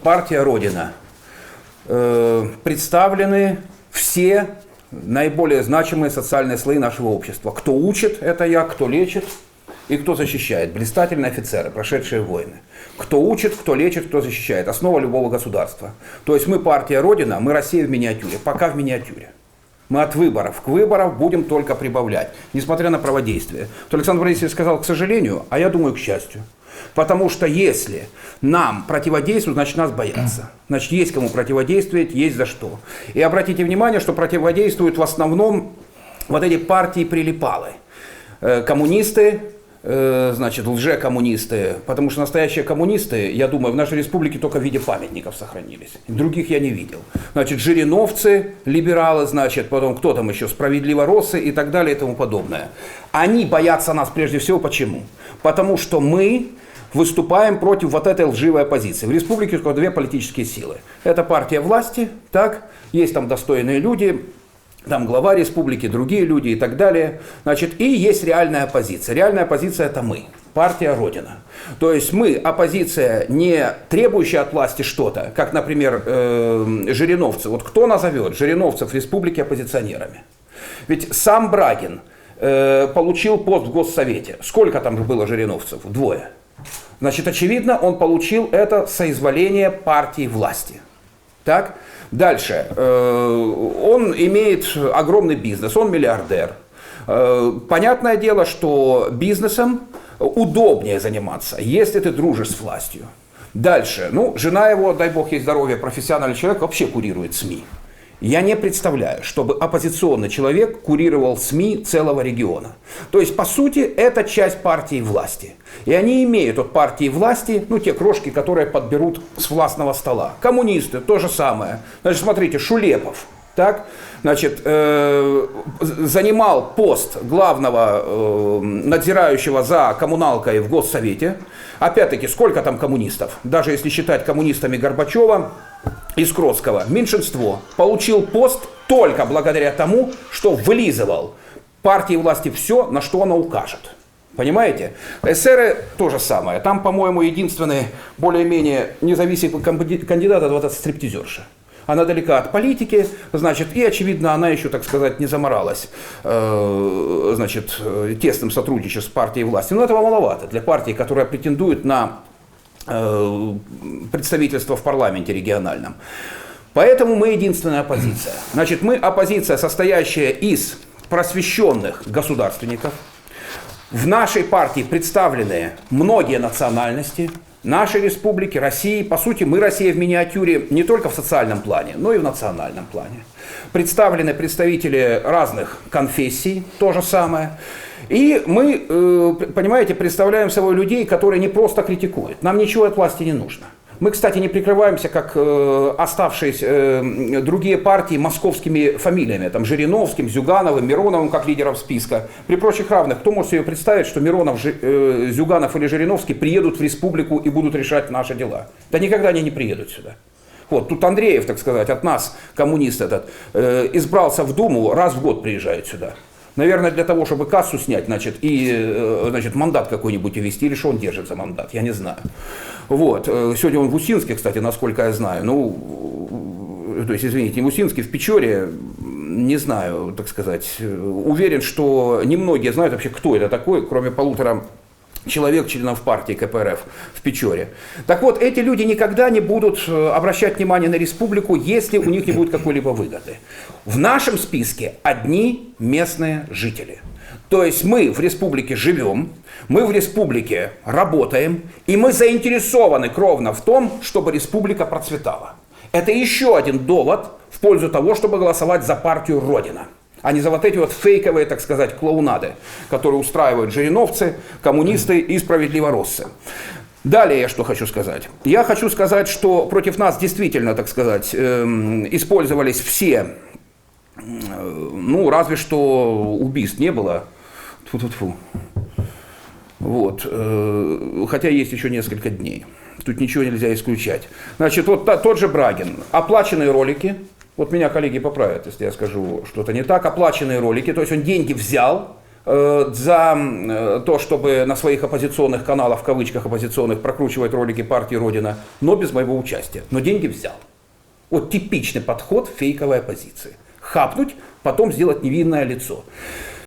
Партия Родина. Представлены все наиболее значимые социальные слои нашего общества. Кто учит, это я, кто лечит и кто защищает. Блистательные офицеры, прошедшие войны. Кто учит, кто лечит, кто защищает. Основа любого государства. То есть мы партия Родина, мы Россия в миниатюре. Пока в миниатюре. Мы от выборов к выборам будем только прибавлять, несмотря на праводействие. То Александр Борисович сказал, к сожалению, а я думаю, к счастью. Потому что если нам противодействуют, значит нас боятся. Значит, есть кому противодействовать, есть за что. И обратите внимание, что противодействуют в основном вот эти партии-прилипалы. Коммунисты, значит, лжекоммунисты. Потому что настоящие коммунисты, я думаю, в нашей республике только в виде памятников сохранились. Других я не видел. Значит, жириновцы, либералы, значит, потом кто там еще, справедливороссы и так далее и тому подобное. Они боятся нас прежде всего почему? Потому что мы выступаем против вот этой лживой оппозиции. В республике только две политические силы. Это партия власти, так, есть там достойные люди, там глава республики, другие люди и так далее. Значит, и есть реальная оппозиция. Реальная оппозиция это мы, партия Родина. То есть мы оппозиция, не требующая от власти что-то, как, например, жириновцы. Вот кто назовет жириновцев в республике оппозиционерами? Ведь сам Брагин получил пост в Госсовете. Сколько там было жириновцев? Двое. Значит, очевидно, он получил это соизволение партии власти. Так? Дальше. Он имеет огромный бизнес, он миллиардер. Понятное дело, что бизнесом удобнее заниматься, если ты дружишь с властью. Дальше. Ну, жена его, дай бог ей здоровья, профессиональный человек, вообще курирует СМИ. Я не представляю, чтобы оппозиционный человек курировал СМИ целого региона. То есть, по сути, это часть партии власти. И они имеют от партии власти, ну, те крошки, которые подберут с властного стола. Коммунисты, то же самое. Значит, смотрите, Шулепов, так, значит, занимал пост главного надзирающего за коммуналкой в Госсовете. Опять-таки, сколько там коммунистов? Даже если считать коммунистами Горбачева и Скротского, меньшинство. Получил пост только благодаря тому, что вылизывал партии власти все, на что она укажет. Понимаете? Эсеры то же самое. Там, по-моему, единственный более-менее независимый кандидат это вот эта стриптизерша. Она далека от политики, значит, и, очевидно, она еще, так сказать, не заморалась, значит, тесным сотрудничеством с партией власти. Но этого маловато для партии, которая претендует на представительство в парламенте региональном. Поэтому мы единственная оппозиция. Значит, мы оппозиция, состоящая из просвещенных государственников. В нашей партии представлены многие национальности. Нашей республики, России. По сути, мы Россия в миниатюре не только в социальном плане, но и в национальном плане. Представлены представители разных конфессий, то же самое. И мы, понимаете, представляем собой людей, которые не просто критикуют. Нам ничего от власти не нужно. Мы, кстати, не прикрываемся, как оставшиеся другие партии, московскими фамилиями. Там Жириновским, Зюгановым, Мироновым, как лидеров списка. При прочих равных, кто может себе представить, что Миронов, Зюганов или Жириновский приедут в республику и будут решать наши дела? Да никогда они не приедут сюда. Вот, тут Андреев, так сказать, от нас, коммунист этот, избрался в Думу, раз в год приезжает сюда. Наверное, для того, чтобы кассу снять, значит, и значит, мандат какой-нибудь увести, или что он держит за мандат, я не знаю. Вот. Сегодня он в Усинске, кстати, насколько я знаю. Ну, то есть, извините, не в Усинске, в Печоре, не знаю, так сказать. Уверен, что немногие знают вообще, кто это такой, кроме полутора человек, членов партии КПРФ в Печоре. Так вот, эти люди никогда не будут обращать внимание на республику, если у них не будет какой-либо выгоды. В нашем списке одни местные жители. То есть мы в республике живем, мы в республике работаем, и мы заинтересованы кровно в том, чтобы республика процветала. Это еще один довод в пользу того, чтобы голосовать за партию Родина, а не за вот эти вот фейковые, так сказать, клоунады, которые устраивают жириновцы, коммунисты и справедливороссы. Далее я что хочу сказать. Я хочу сказать, что против нас действительно, так сказать, использовались все, ну, разве что убийств не было. Тьфу-тьфу-тьфу. Вот. Хотя есть еще несколько дней. Тут ничего нельзя исключать. Значит, вот тот же Брагин. Оплаченные ролики. Вот меня коллеги поправят, если я скажу что-то не так. Оплаченные ролики. То есть он деньги взял, за то, чтобы на своих оппозиционных каналах, в кавычках оппозиционных, прокручивать ролики партии Родина, но без моего участия. Но деньги взял. Вот типичный подход фейковой оппозиции. Хапнуть, потом сделать невинное лицо.